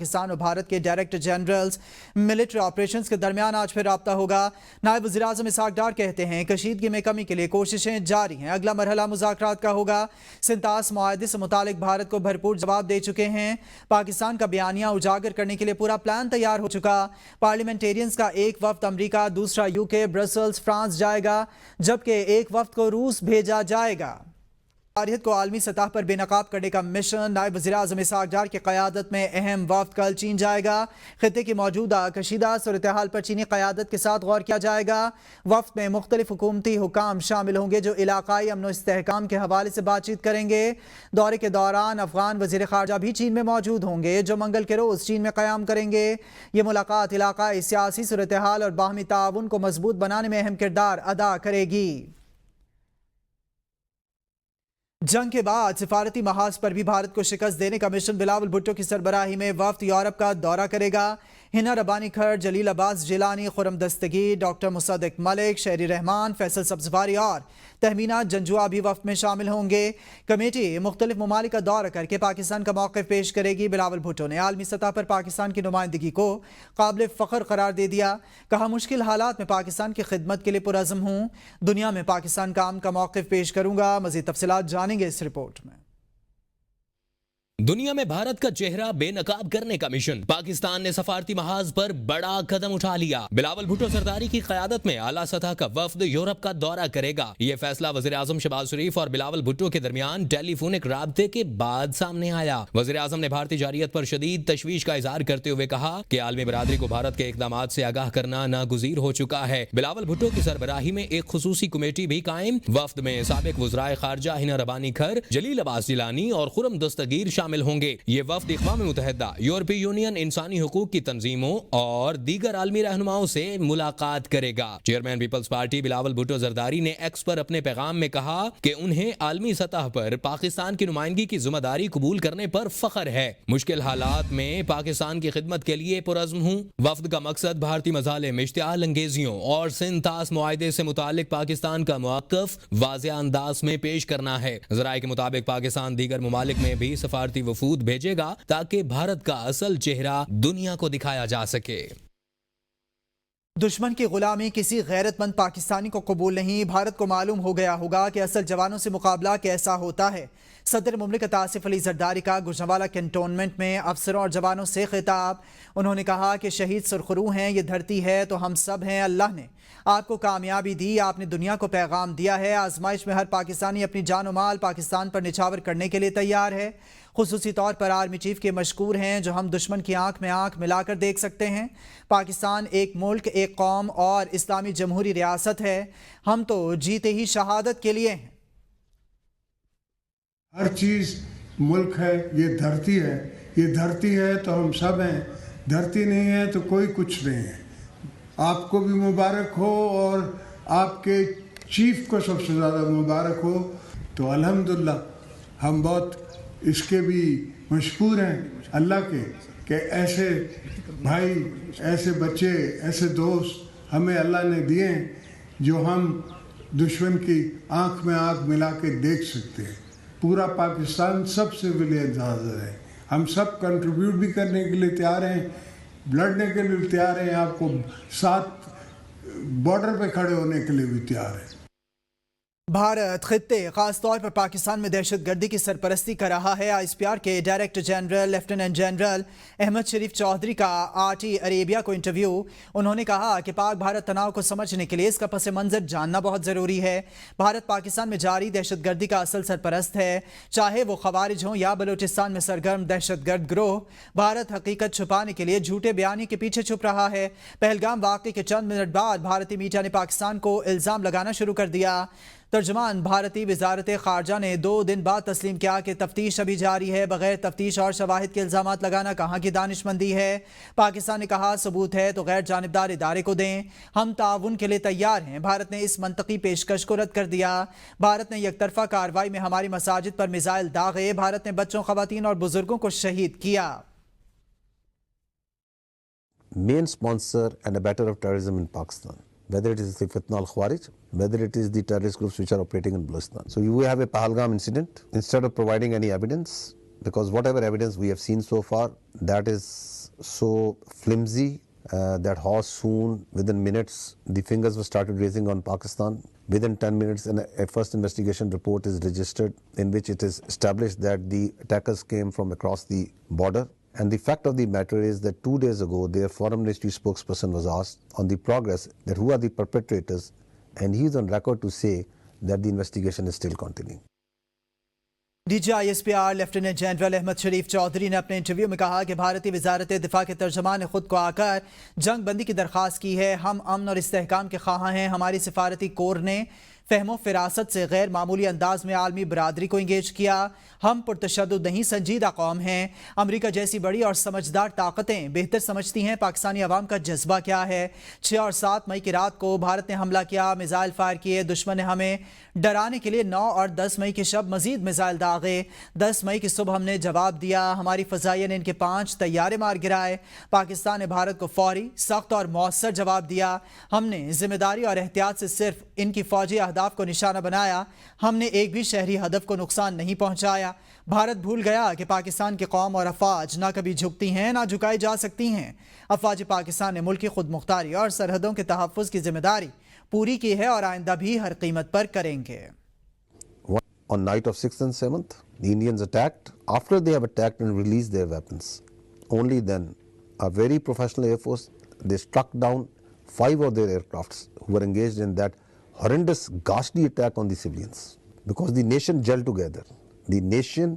पाकिस्तान और भारत के director generals military operations के दरमियान आज फिर रब्ता होगा। नायब वज़ीर-ए-आज़म इसहाक डार कहते हैं कशीदगी में कमी के लिए कोशिशें जारी हैं। अगला मरहला मुज़ाकरात का होगा। सिंतास मुआहदे से मुतालिक भारत को भरपूर जवाब दे चुके हैं। पाकिस्तान का बयानिया उजागर करने के लिए पूरा प्लान तैयार हो चुका। पार्लियामेंटेरियंस का एक वफ्द अमरीका, दूसरा यूके, ब्रसल्स, फ्रांस जाएगा, जबकि एक वफ्द को रूस भेजा जाएगा। तारीख को आलमी सतह पर बेनकाब करने का मिशन। नायब वज़ीर-ए-आज़म इसहाक डार की क़यादत में अहम वफ्द कल चीन जाएगा। खित्ते की मौजूदा कशीदा सूरत-ए-हाल पर चीनी क़यादत के साथ गौर किया जाएगा। वफ्द में मुख्तलिफ हुकूमती हुकाम शामिल होंगे जो इलाकाई अमन व इस्तेहकाम के हवाले से बातचीत करेंगे। दौरे के दौरान अफगान वज़ीर ख़ारजा भी चीन में मौजूद होंगे जो मंगल के रोज़ चीन में क़याम करेंगे। ये मुलाकात इलाकाई सियासी सूरत-ए-हाल और बाहमी ताउन को मजबूत बनाने में अहम किरदार अदा करेगी। जंग के बाद सिफारती महाज पर भी भारत को शिकस्त देने का मिशन बिलावल भुट्टो की सरबराही में वफ्द यूरोप का दौरा करेगा। हिना रब्बानी खर, जलील अब्बास जिलानी, खुरम दस्तगीर, डॉक्टर मुसद्दिक मलिक, शहरी रहमान, फैसल सब्ज़वारी और तहमीना जंजुआ भी वफ्द में शामिल होंगे। कमेटी मुख्तलिफ ममालिक का दौरा करके पाकिस्तान का मौक़िफ़ पेश करेगी। बिलावल भुट्टो ने आलमी सतह पर पाकिस्तान की नुमाइंदगी को काबिल फ़ख्र करार दे दिया। कहा, मुश्किल हालात में पाकिस्तान की खिदमत के लिए पुरअज़्म हूँ। दुनिया में पाकिस्तान का अमन का मौक़िफ़ पेश करूँगा। मज़ीद तफ़सीलात जानेंगे इस रिपोर्ट में। दुनिया में भारत का चेहरा बेनकाब करने का मिशन। पाकिस्तान ने सफारती महाज पर बड़ा कदम उठा लिया। बिलावल भुट्टो सरदारी की क़यादत में आला सतह का वफ्द यूरोप का दौरा करेगा। ये फैसला वज़ीर आज़म शहबाज शरीफ और बिलावल भुट्टो के दरमियान टेलीफोनिक राब्ते के बाद सामने आया। वज़ीर आज़म ने भारतीय जारियत पर शदीद तशवीश का इजहार करते हुए कहा कि आलमी बरादरी को भारत के इक़दामात से आगाह करना नागुज़ीर हो चुका है। बिलावल भुट्टो की सरबराही में एक खुसूसी कमेटी भी कायम। वफ्द में साबिक वज़राए ख़ारजा हिना रब्बानी खर, जलील अब्बास जिलानी और खुरम दस्तगीर शामिल होंगे। ये वफ्द इक़वाम मुत्तहिदा, यूरोपीय यूनियन, इंसानी हुकूक की तंजीमों और दीगर आलमी रहनुमाओं से मुलाकात करेगा। चेयरमैन पीपल्स पार्टी बिलावल भुट्टो जरदारी ने एक्स पर अपने पैगाम में कहा कि उन्हें आलमी सतह पर पाकिस्तान की नुमाइंदगी की जिम्मेदारी कबूल करने पर फख्र है। मुश्किल हालात में पाकिस्तान की खिदमत के लिए पुरअज़्म हूँ। वफ्द का मकसद भारतीय मज़ालिम, इश्तिआल अंगेजियों और सिंतास मुआहदे से मुतालिक पाकिस्तान का मौक़िफ़ वाज़ेह अंदाज में पेश करना है। ज़राए के मुताबिक पाकिस्तान दीगर ममालिक में भी सफारती वफूद भेजेगा ताकि भारत का असल चेहरा दुनिया को दिखाया जा सके। दुश्मन की गुलामी किसी गैरतमंद पाकिस्तानी को कबूल नहीं। भारत को मालूम हो गया होगा कि असल जवानों से मुकाबला कैसा होता है। सदर मुमलिकत आसिफ अली जरदारी का गुजरांवाला कैंटोनमेंट में अफसरों और जवानों से खिताब। उन्होंने कहा कि शहीद सुरखरू हैं, ये धरती है तो हम सब हैं। अल्लाह ने आपको कामयाबी दी, आपने दुनिया को पैगाम दिया है। आजमाइश में हर पाकिस्तानी अपनी जान और माल पाकिस्तान पर निछावर करने के लिए तैयार है। खुसूसी तौर पर आर्मी चीफ के मशकूर हैं जो हम दुश्मन की आंख में आंख मिलाकर देख सकते हैं। पाकिस्तान एक मुल्क, एक कौम और इस्लामी जमहूरी रियासत है। हम तो जीते ही शहादत के लिए हैं। हर चीज़ मुल्क है, ये धरती है। ये धरती है तो हम सब हैं, धरती नहीं है तो कोई कुछ नहीं है। आपको भी मुबारक हो और आपके चीफ को सबसे ज़्यादा मुबारक हो। तो अल्हम्दुलिल्लाह हम बहुत इसके भी मशकूर हैं अल्लाह के कि ऐसे भाई, ऐसे बच्चे, ऐसे दोस्त हमें अल्लाह ने दिए हैं जो हम दुश्मन की आंख में आंख मिला के देख सकते हैं। पूरा पाकिस्तान सब सिविलियंस हाजिर है। हम सब कंट्रीब्यूट भी करने के लिए तैयार हैं, लड़ने के लिए तैयार हैं, आपको साथ बॉर्डर पे खड़े होने के लिए भी तैयार है। भारत खित्ते खास तौर पर पाकिस्तान में दहशत गर्दी की सरपरस्ती कर रहा है। ISPR के director general lieutenant general Ahmed Sharif Chaudhry का RT अरेबिया को इंटरव्यू। उन्होंने कहा कि पाक भारत तनाव को समझने के लिए इसका पस मंज़र जानना बहुत ज़रूरी है। भारत पाकिस्तान में जारी दहशत गर्दी का असल सरपरस्त है, चाहे वो खवारिज हों या बलूचिस्तान में सरगर्म दहशत गर्द ग्रोह। भारत हकीकत छुपाने के लिए झूठे बयानी के पीछे छुप रहा है। पहलगाम वाक़े के चंद मिनट बाद भारतीय मीडिया ने पाकिस्तान को इल्ज़ाम लगाना शुरू कर दिया। तर्जुमान भारतीय वजारत ख़ारजा ने 2 दिन बाद तस्लीम किया कि तफ्तीश अभी जारी है। बगैर तफ्तीश और शवाहिद के इल्ज़ामात लगाना कहाँ की दानिशमंदी है। पाकिस्तान ने कहा सबूत है तो गैर जानिबदार इदारे को दें, हम ताउन के लिए तैयार हैं। भारत ने इस मंतकी पेशकश को रद्द कर दिया। भारत ने एकतरफा कार्रवाई में हमारी मसाजिद पर मिसाइल दागे। भारत ने बच्चों, ख़वातीन और बुजुर्गों को शहीद किया। Main sponsor and abettor of terrorism in Pakistan, whether it is the Fitna al-Khawarij, whether it is the terrorist groups which are operating in Balochistan. So you have a Pahalgam incident. Instead of providing any evidence, because whatever evidence we have seen so far, that is so flimsy that how soon, within minutes, the fingers were started raising on Pakistan. Within 10 minutes, a first investigation report is registered in which it is established that the attackers came from across the border. And the fact of the matter is that 2 days ago, their foreign ministry spokesperson was asked on the progress that who are the perpetrators, and he is on record to say that the investigation is still continuing. DGISPR lieutenant general Ahmed Sharif Chaudhry ने अपने interview में कहा कि भारतीय वजारत दिफा के तर्जमान ने खुद को आकर जंग बंदी की दरख्वास्त की है। हम अमन और इस्तेहकाम के ख्वाह हैं। हमारी सिफारती कोर ने फहमो फिरासत से गैर मामूली अंदाज में आलमी बरादरी को इंगेज किया। हम पुरतशद्दुद नहीं संजीदा कौम हैं। अमेरिका जैसी बड़ी और समझदार ताकतें बेहतर समझती हैं पाकिस्तानी अवाम का जज्बा क्या है। 6 और 7 मई की रात को भारत ने हमला किया, मिसाइल फायर किए। दुश्मन ने हमें डराने के लिए 9 और 10 मई की शब मजीद मिसाइल दागे। 10 मई की सुबह हमने जवाब दिया। हमारी फजाइया ने इनके 5 तैयारे मार गिराए। पाकिस्तान ने भारत को फौरी, सख्त और मौसर जवाब दिया। हमने जिम्मेदारी और एहतियात से सिर्फ इनकी फौजी अहदाफ को निशाना बनाया। हमने एक भी शहरी हदफ को नुकसान नहीं पहुंचाया। भारत भूल गया कि पाकिस्तान की कौम और अफवाज ना कभी झुकती हैं ना झुकाई जा सकती हैं। अफवाज पाकिस्तान ने मुल्क की खुद मुख्तारी और सरहदों के तहफ़्फ़ुज़ की जिम्मेदारी पूरी की है और आइंदा भी हर कीमत पर करेंगे। On night of 6th and 7th, the Indians attacked. After they have attacked and released their weapons, only then, a very professional Air Force, they struck down 5 of their aircrafts who were engaged in that horrendous, ghastly attack on the civilians. Because the nation gelled together. The nation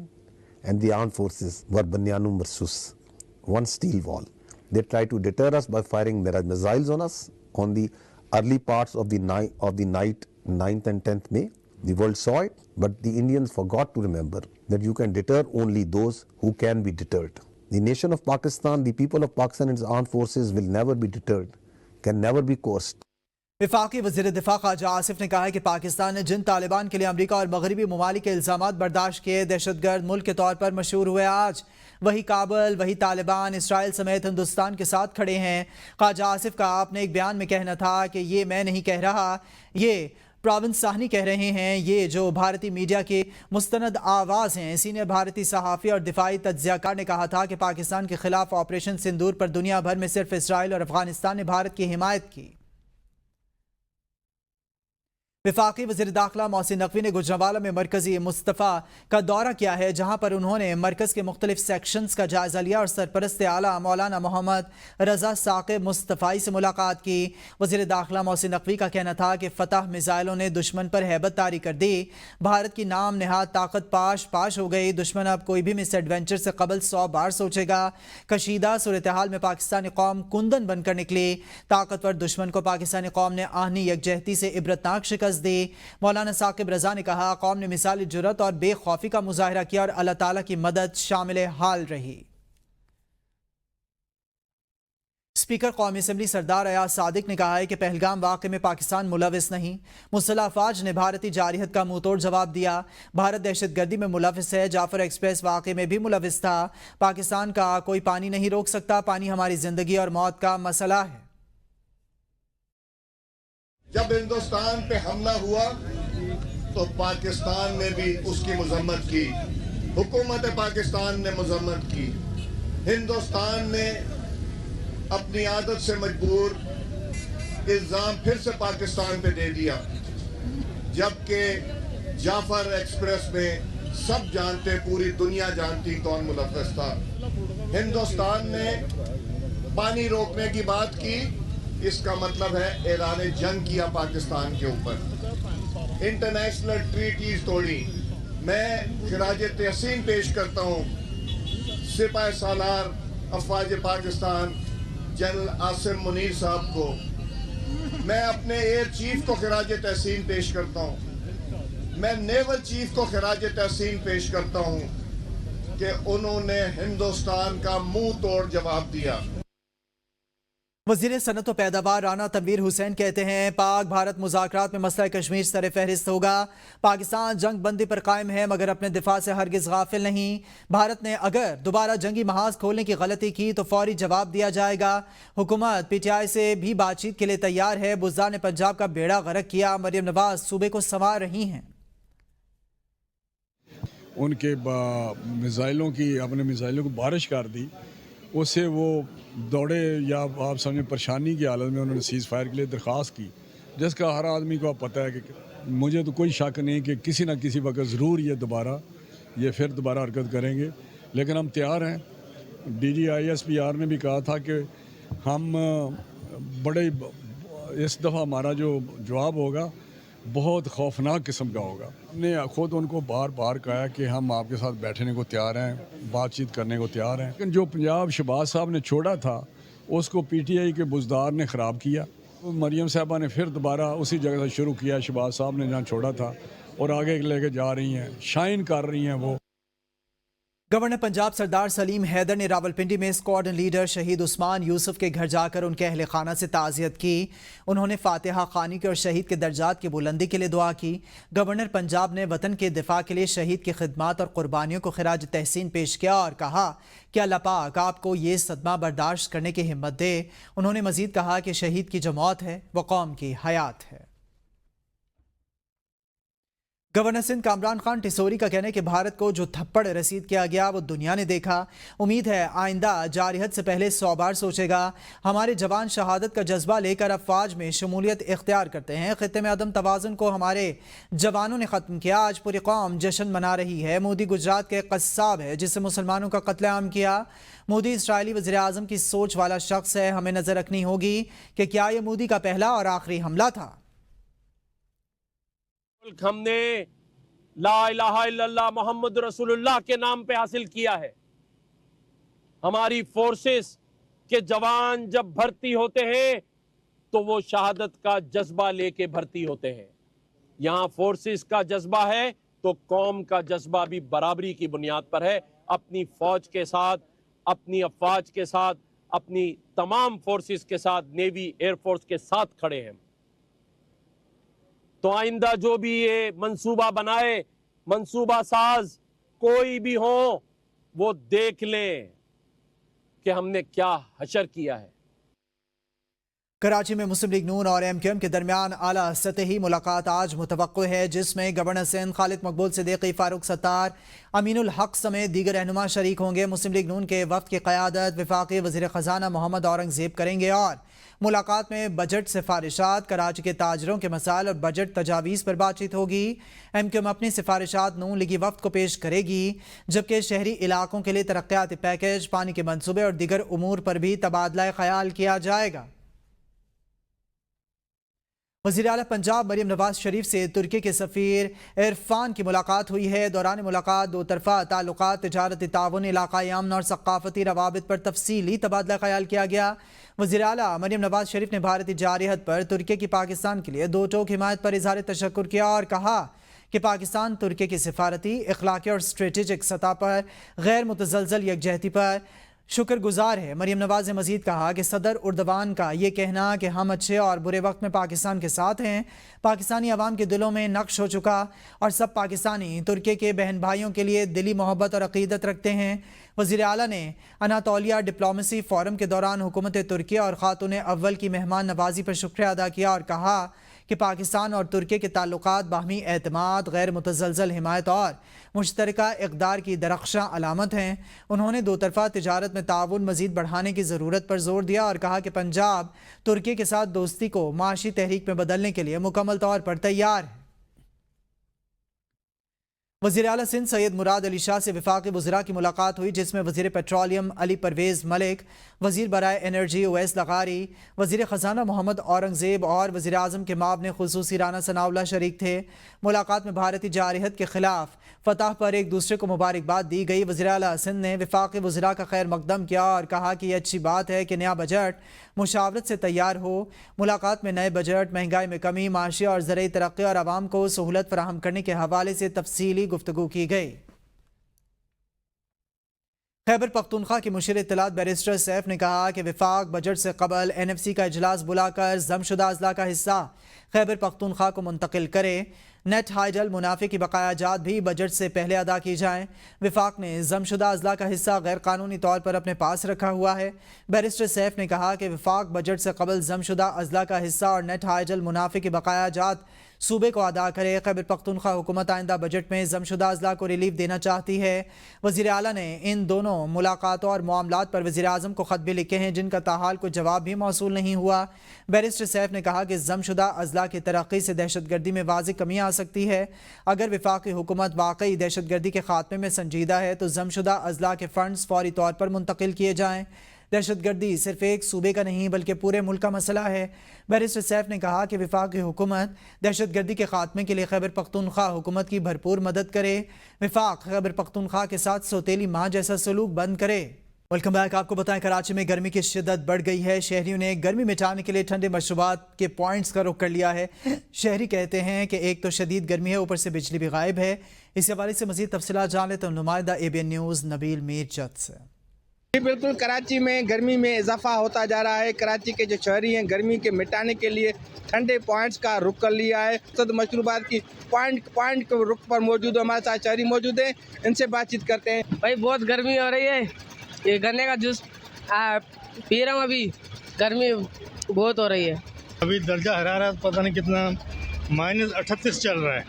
and the armed forces were Banyanum Marsus, one steel wall. They tried to deter us by firing missiles on us on the early parts of the night, 9th and 10th May. The world saw it, but the Indians forgot to remember that you can deter only those who can be deterred. The nation of Pakistan, the people of Pakistan and its armed forces will never be deterred, can never be coerced. वफाकी वज़ीर दिफा ख्वाजा आसिफ ने कहा है कि पाकिस्तान ने जिन तालिबान के लिए अमरीका और मगरबी ममालिक के इल्ज़ामात बर्दाश्त किए दहशतगर्द मुल्क के तौर पर मशहूर हुए, आज वही काबुल, वही तालिबान, इसराइल समेत हिंदुस्तान के साथ खड़े हैं। ख्वाजा आसिफ का अपने एक बयान में कहना था कि ये मैं नहीं कह रहा, ये प्रोविंस साहनी कह रहे हैं, ये जो भारतीय मीडिया के मुस्तनद आवाज़ हैं। सीनियर भारतीय सहाफ़ी और दिफाई तज्ज़ियाकार ने कहा था कि पाकिस्तान के खिलाफ ऑपरेशन सिंदूर पर दुनिया भर में सिर्फ इसराइल और अफगानिस्तान ने भारत की हिमायत की। वफाकी वज़ीर दाखिला मोहसिन नकवी ने गुजरांवाला में मरकज़ी मुस्तफ़ा का दौरा किया है, जहां पर उन्होंने मरकज़ के मुख्तलिफ सेक्शंस का जायज़ा लिया और सरपरस्त आला मौलाना मोहम्मद रज़ा साक़िब मुस्तफ़ाई से मुलाकात की। वज़ीर दाखिला मोहसिन नकवी का कहना था कि फ़तह मिसाइलों ने दुश्मन पर हैबत तारी कर दी। भारत की नाम नहाद ताकत पाश हो गई। दुश्मन अब कोई भी मिस एडवेंचर से कबल 100 बार सोचेगा। कशीदा सूरत हाल में पाकिस्तानी कौम कुंदन बनकर निकली। ताकतवर दुश्मन को पाकिस्तानी कौम ने आहनी यकजहती से इबरतनाक शिकस्त दी। मौलाना साकिब रजा ने कहा, कौम ने मिसाली जुर्रत और बेखौफी का मुजाहिरा किया और अल्लाह ताला की मदद शामिल हाल रही। स्पीकर कौमी असम्बली सरदार अयाज सादिक ने कहा है कि पहलगाम वाक़े में पाकिस्तान मुलविस नहीं। मुसल्लह अफवाज ने भारतीय जारियत का मुंह तोड़ जवाब दिया। भारत दहशतगर्दी में मुलविस है। जाफर एक्सप्रेस वाक़े में भी मुलविस था। पाकिस्तान का कोई पानी नहीं रोक सकता। पानी हमारी जिंदगी और मौत का मसला है। जब हिंदुस्तान पे हमला हुआ तो पाकिस्तान ने भी उसकी मजम्मत की, हुकूमत पाकिस्तान ने मजम्मत की। हिंदुस्तान ने अपनी आदत से मजबूर इल्ज़ाम फिर से पाकिस्तान पे दे दिया, जबकि जाफर एक्सप्रेस में सब जानते, पूरी दुनिया जानती कौन मुलव्वस था। हिंदुस्तान ने पानी रोकने की बात की, इसका मतलब है ऐलान जंग किया पाकिस्तान के ऊपर। इंटरनेशनल ट्रीटीज तोड़ी। मैं खिराज तहसीन पेश करता हूँ सिपाही सालार अफवाज पाकिस्तान जनरल आसिम मुनीर साहब को। मैं अपने एयर चीफ को खिराज तहसीन पेश करता हूँ। मैं नेवल चीफ को खिराज तहसीन पेश करता हूँ कि उन्होंने हिंदुस्तान का मुंह तोड़ जवाब दिया। वज़ीर सनत व पैदावार राना तनवीर हुसैन कहते हैं, पाक भारत मुज़ाकरात में मसला कश्मीर सर फहरिस्त होगा। पाकिस्तान जंग बंदी पर कायम है मगर अपने दिफा से हरगिज़ गाफिल नहीं। भारत ने अगर दोबारा जंगी महाज खोलने की गलती की तो फौरी जवाब दिया जाएगा। हुकूमत PTI से भी बातचीत के लिए तैयार है। बुज़दार ने पंजाब का बेड़ा गर्क किया। मरियम नवाज सूबे को संवार रही हैं। ان کے میزائلوں کی اپنے میزائلوں کو بارش کر دی، اس سے وہ دوڑے یا آپ سمجھیں پریشانی کی حالت میں انہوں نے سیز فائر کے لیے درخواست کی، جس کا ہر آدمی کو اب پتہ ہے کہ مجھے تو کوئی شک نہیں کہ کسی نہ کسی وقت ضرور یہ پھر دوبارہ حرکت کریں گے، لیکن ہم تیار ہیں۔ DGISPR نے بھی کہا تھا کہ ہم اس دفعہ ہمارا جو جواب ہوگا بہت خوفناک قسم کا ہوگا۔ ہم نے خود ان کو بار بار کہا کہ ہم آپ کے ساتھ بیٹھنے کو تیار ہیں، بات چیت کرنے کو تیار ہیں، لیکن جو پنجاب شہباز صاحب نے چھوڑا تھا اس کو PTI کے بزدار نے خراب کیا۔ مریم صاحبہ نے پھر دوبارہ اسی جگہ سے شروع کیا شہباز صاحب نے جہاں چھوڑا تھا، اور آگے لے کے جا رہی ہیں، شائن کر رہی ہیں وہ۔ گورنر پنجاب سردار سلیم حیدر نے راولپنڈی میں اسکواڈرن لیڈر شہید عثمان یوسف کے گھر جا کر ان کے اہل خانہ سے تعزیت کی۔ انہوں نے فاتحہ خوانی کی اور شہید کے درجات کی بلندی کے لیے دعا کی۔ گورنر پنجاب نے وطن کے دفاع کے لیے شہید کی خدمات اور قربانیوں کو خراج تحسین پیش کیا اور کہا کہ اللہ پاک آپ کو یہ صدمہ برداشت کرنے کی ہمت دے۔ انہوں نے مزید کہا کہ شہید کی جو موت ہے وہ قوم کی حیات ہے۔ گورنر سندھ کامران خان ٹیسوری کا کہنا ہے کہ بھارت کو جو تھپڑ رسید کیا گیا وہ دنیا نے دیکھا، امید ہے آئندہ جارحیت سے پہلے 100 بار سوچے گا۔ ہمارے جوان شہادت کا جذبہ لے کر افواج میں شمولیت اختیار کرتے ہیں۔ خطے میں عدم توازن کو ہمارے جوانوں نے ختم کیا، آج پوری قوم جشن منا رہی ہے۔ مودی گجرات کے قصاب ہے جس سے مسلمانوں کا قتل عام کیا۔ مودی اسرائیلی وزیر اعظم کی سوچ والا شخص ہے، ہمیں نظر رکھنی ہوگی کہ کیا یہ مودی کا پہلا اور آخری حملہ تھا۔ ہم نے لا الہ الا اللہ محمد رسول اللہ کے نام پہ حاصل کیا ہے۔ ہماری فورسز کے جوان جب بھرتی ہوتے ہیں تو وہ شہادت کا جذبہ لے کے بھرتی ہوتے ہیں۔ یہاں فورسز کا جذبہ ہے تو قوم کا جذبہ بھی برابری کی بنیاد پر ہے۔ اپنی فوج کے ساتھ، اپنی افواج کے ساتھ، اپنی تمام فورسز کے ساتھ، نیوی ایئر فورس کے ساتھ کھڑے ہیں۔ تو آئندہ جو بھی یہ منصوبہ بنائے، منصوبہ ساز کوئی بھی ہو، وہ دیکھ لیں کہ ہم نے کیا حشر کیا ہے۔ کراچی میں مسلم لیگ نون اور MQM کے درمیان اعلیٰ سطحی ملاقات آج متوقع ہے، جس میں گورنر سندھ خالد مقبول صدیقی، فاروق ستار، امین الحق سمیت دیگر رہنما شریک ہوں گے۔ مسلم لیگ نون کے وفد کی قیادت وفاقی وزیر خزانہ محمد اورنگزیب کریں گے اور ملاقات میں بجٹ سفارشات، کراچی کے تاجروں کے مسائل اور بجٹ تجاویز پر بات چیت ہوگی۔ MQM اپنی سفارشات نون لیگی وفد کو پیش کرے گی، جبکہ شہری علاقوں کے لیے ترقیاتی پیکج، پانی کے منصوبے اور دیگر امور پر بھی تبادلہ خیال کیا جائے گا۔ وزیر اعلیٰ پنجاب مریم نواز شریف سے ترکی کے سفیر عرفان کی ملاقات ہوئی ہے۔ دوران ملاقات دو طرفہ تعلقات، تجارتی تعاون، علاقائی امن اور ثقافتی روابط پر تفصیلی تبادلہ خیال کیا گیا۔ وزیر اعلیٰ مریم نواز شریف نے بھارتی جارحیت پر ترکی کی پاکستان کے لیے دو ٹوک حمایت پر اظہار تشکر کیا اور کہا کہ پاکستان ترکی کی سفارتی، اخلاقی اور اسٹریٹجک سطح پر غیر متزلزل یکجہتی پر شکر گزار ہے۔ مریم نواز نے مزید کہا کہ صدر اردوان کا یہ کہنا کہ ہم اچھے اور برے وقت میں پاکستان کے ساتھ ہیں، پاکستانی عوام کے دلوں میں نقش ہو چکا اور سب پاکستانی ترکی کے بہن بھائیوں کے لیے دلی محبت اور عقیدت رکھتے ہیں۔ وزیر اعلیٰ نے اناطولیہ ڈپلومیسی فورم کے دوران حکومت ترکی اور خاتون اول کی مہمان نوازی پر شکریہ ادا کیا اور کہا کہ پاکستان اور ترکی کے تعلقات باہمی اعتماد، غیر متزلزل حمایت اور مشترکہ اقدار کی درخشاں علامت ہیں۔ انہوں نے دو طرفہ تجارت میں تعاون مزید بڑھانے کی ضرورت پر زور دیا اور کہا کہ پنجاب ترکی کے ساتھ دوستی کو معاشی تحریک میں بدلنے کے لیے مکمل طور پر تیار ہے۔ وزیر اعلیٰ سندھ سید مراد علی شاہ سے وفاقی وزراء کی ملاقات ہوئی، جس میں وزیر پیٹرولیم علی پرویز ملک، وزیر برائے انرجی اویس لغاری، وزیر خزانہ محمد اورنگزیب اور وزیر اعظم کے معاون خصوصی رانا ثناء اللہ شریک تھے۔ ملاقات میں بھارتی جارحیت کے خلاف فتح پر ایک دوسرے کو مبارکباد دی گئی۔ وزیر اعلیٰ سندھ نے وفاقی وزراء کا خیر مقدم کیا اور کہا کہ یہ اچھی بات ہے کہ نیا بجٹ مشاورت سے تیار ہو۔ ملاقات میں نئے بجٹ، مہنگائی میں کمی، معاشی اور زرعی ترقی اور عوام کو سہولت فراہم کرنے کے حوالے سے تفصیلی گفتگو کی گئی۔ خیبر پختونخوا کے مشیر اطلاعات بیرسٹر سیف نے کہا کہ وفاق بجٹ سے قبل NFC کا اجلاس بلا کر ضم شدہ اضلاع کا حصہ خیبر پختونخوا کو منتقل کرے۔ نیٹ ہائیڈل منافع کی بقایا جات بھی بجٹ سے پہلے ادا کی جائیں۔ وفاق نے ضم شدہ اضلاع کا حصہ غیر قانونی طور پر اپنے پاس رکھا ہوا ہے۔ بیرسٹر سیف نے کہا کہ وفاق بجٹ سے قبل ضم شدہ اضلاع کا حصہ اور نیٹ ہائیڈل منافع کی بقایا جات सूबे को अदा करे। खैबर पख्तूनख्वा हुकूमत आइंदा बजट में जमशुदा अजला को रिलीफ देना चाहती है। वज़ीर आला ने इन दोनों मुलाकातों और मामलात पर वज़ीर आज़म को ख़त भी लिखे हैं, जिनका ताहाल कोई जवाब भी मौसूल नहीं हुआ। बैरिस्टर सैफ ने कहा कि जमशुदा अजला की तरक्की से दहशतगर्दी में वाज़िह कमी आ सकती है। अगर वफाकी हुकूमत वाकई दहशतगर्दी के खात्मे में संजीदा है तो जमशुदा अजला के फंड्स फौरी तौर पर मुंतकिल किए जाएँ। दहशतगर्दी सिर्फ एक सूबे का नहीं बल्कि पूरे मुल्क का मसला है। बैरिस्टर सैफ ने कहा कि वफाकी हुकूमत दहशतगर्दी के खात्मे के लिए खैबर पख्तूनख्वा हुकूमत की भरपूर मदद करे। वफाक खैबर पख्तूनख्वा के साथ सौतेली माँ जैसा सलूक बंद करे। Welcome back. आपको बताएं, कराची में गर्मी की शिद्दत बढ़ गई है। शहरियों ने गर्मी मिटाने के लिए ठंडे मशरूबात के पॉइंट्स का रुख कर लिया है। शहरी कहते हैं कि एक तो शदीद गर्मी है, ऊपर से बिजली भी गायब है। इस हवाले से मज़ीद तफसीलात जान लेते हैं नुमाइंदा ABN न्यूज़ नबील मीरचंद से। जी बिल्कुल, कराची में गर्मी में इजाफा होता जा रहा है। कराची के जो शहरी हैं गर्मी के मिटाने के लिए ठंडे पॉइंट्स का रुख कर लिया है। सद मशरूबात की पॉइंट के रुख पर मौजूद हमारे साथ शहरी मौजूद हैं, इनसे बातचीत करते हैं। भाई बहुत गर्मी हो रही है, ये गन्ने का जूस पी रहा हूँ। अभी गर्मी बहुत हो रही है। अभी दर्जा हरारत पता नहीं कितना -38 चल रहा है।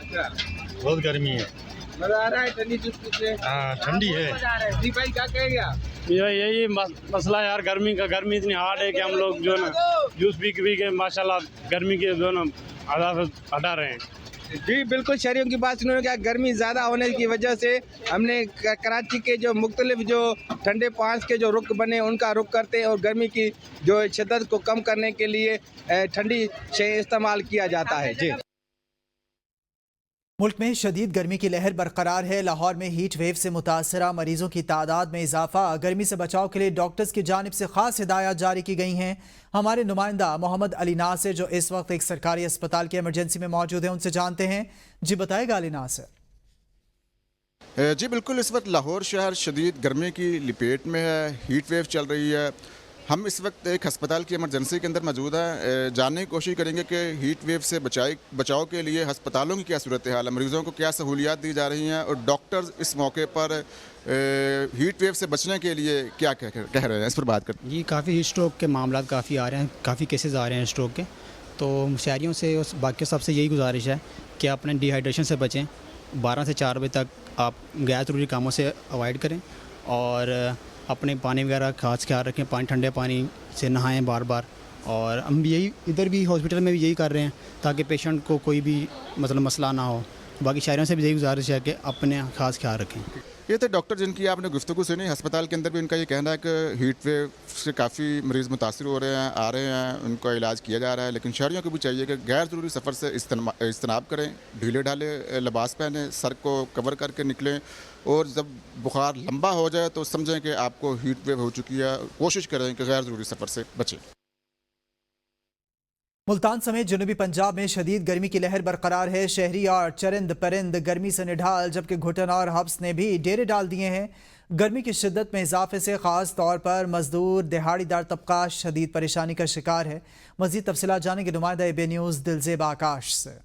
बहुत गर्मी है। मजा आ रहा है ठंडी जूस पीते? हाँ ठंडी है। जी भाई क्या कहेंगे आप? यही मसला यार, गर्मी गर्मी इतनी हार्ड है कि हम लोग जो ना जूस पी के माशाल्लाह गर्मी के जो ना आदत हटा रहे हैं। जी बिल्कुल, शहरियों की बात सुनो। क्या गर्मी ज़्यादा होने की वजह से हमने कराची के जो मुख्तलिफ जो ठंडे पॉइंट्स के जो रुख बने उनका रुख करते हैं और गर्मी की जो शिद्दत को कम करने के लिए ठंडी शे इस्तेमाल किया जाता है। जी मुल्क में शदीद गर्मी की लहर बरकरार है। लाहौर में हीट वेव से मुतासरा मरीजों की तादाद में इजाफा। गर्मी से बचाव के लिए डॉक्टर्स की जानिब से खास हिदायत जारी की गई हैं। हमारे नुमाइंदा मोहम्मद अली नासिर जो इस वक्त एक सरकारी अस्पताल की एमरजेंसी में मौजूद हैं, उनसे जानते हैं। जी बताएगा अली नासिर। जी बिल्कुल, इस वक्त लाहौर शहर शदीद गर्मी की लपेट में है। हीट वेव चल रही है। हम इस वक्त एक हस्पताल की एमरजेंसी के अंदर मौजूद हैं। जानने की कोशिश करेंगे कि हीट वेव से बचाव के लिए हस्पतालों की क्या सूरत हाल है, मरीज़ों को क्या सहूलियात दी जा रही हैं और डॉक्टर्स इस मौके पर हीट वेव से बचने के लिए क्या कह रहे हैं, इस पर बात करते हैं। जी काफ़ी स्ट्रोक के मामला काफ़ी आ रहे हैं, काफ़ी केसेस आ रहे हैं स्ट्रोक के। तो शहरियों से और बाकी सबसे यही गुजारिश है कि अपने डिहाइड्रेशन से बचें। 12 से 4 बजे तक आप गैर ज़रूरी कामों से अवॉइड करें और अपने पानी वगैरह खास ख्याल रखें। पानी ठंडे पानी से नहाएं बार बार। और हम भी यही इधर भी हॉस्पिटल में भी यही कर रहे हैं ताकि पेशेंट को कोई भी मतलब मसला ना हो। बाकी शहरों से भी यही गुजारिश है कि अपने खास ख्याल रखें। ये थे डॉक्टर जिनकी आपने गुफ्तगू सुनी। अस्पताल के अंदर भी उनका ये कहना है कि हीट वेव से काफ़ी मरीज़ मुतासिर हो रहे हैं, आ रहे हैं, उनका इलाज किया जा रहा है। लेकिन शहरियों को भी चाहिए कि गैर ज़रूरी सफ़र से इज्तनाब करें, ढीले ढाले लिबास पहने, सर को कवर करके निकलें और जब बुखार लंबा हो जाए तो समझें कि आपको हीट वेव हो चुकी है। कोशिश करें कि गैर ज़रूरी सफ़र से बचें। मुल्तान समेत जनूबी पंजाब में शदीद गर्मी की लहर बरकरार है। शहरी और चरिंद परिंद गर्मी से निढाल, जबकि घुटन और हब्स ने भी डेरे डाल दिए हैं। गर्मी की शिद्दत में इजाफे से ख़ास तौर पर मजदूर दिहाड़ीदार तबका शदीद परेशानी का शिकार है। मज़ीद तफसीलात जानेंगे नुमाइंदा ABN न्यूज़ दिलजेब आकाश से।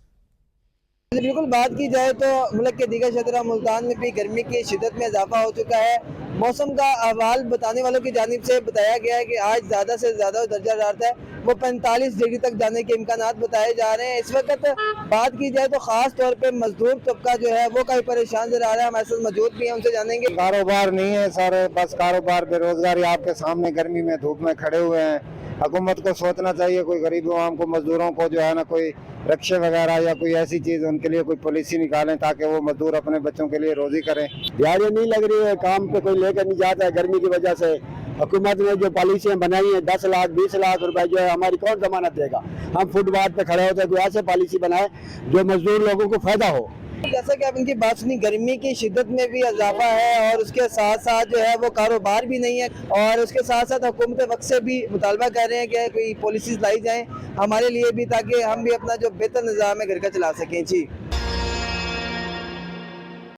बिल्कुल बात की जाए तो मुल्क के दीगर शहरों मुल्तान में भी गर्मी की शिद्दत में इजाफा हो चुका है। मौसम का अहवाल बताने वालों की जानिब से बताया गया है कि आज ज़्यादा से ज़्यादा दर्जा हरारत है वो 45 डिग्री तक जाने के इम्कानात बताए जा रहे हैं। इस वक्त बात की जाए तो ख़ास तौर पे मजदूर तबका जो है वो काफ़ी परेशान नजर आ रहा है। हमारे साथ मौजूद भी हैं, उनसे जानेंगे। कारोबार नहीं है सर, बस कारोबार बेरोजगारी आपके सामने गर्मी में धूप में खड़े हुए हैं। हुकूमत को सोचना चाहिए कोई गरीब आवाम को, मजदूरों को जो है ना कोई रक्शे वगैरह या कोई ऐसी चीज़ उनके लिए कोई पॉलिसी निकालें ताकि वो मजदूर अपने बच्चों के लिए रोजी करें। दिहाड़ियाँ नहीं लग रही है, काम पे कोई लेकर नहीं जाता है गर्मी की वजह से। हुकूमत ने जो पॉलिसियाँ बनाई हैं 10 लाख 20 लाख रुपए जो है हमारी कौन जमानत देगा। हम फुटपाथ पे खड़े होते हैं, कोई ऐसे पॉलिसी बनाए जो मजदूर लोगों को फायदा हो। जैसा कि आप इनकी बात सुनी, गर्मी की शिद्दत में भी इजाफा है और उसके साथ साथ जो है वो कारोबार भी नहीं है और उसके साथ साथ हुकूमत वक्त से भी मुतालबा कर रहे हैं कि कोई पॉलिसीज लाई जाएं हमारे लिए भी, ताकि हम भी अपना जो बेहतर निज़ाम है घर का चला सकें। जी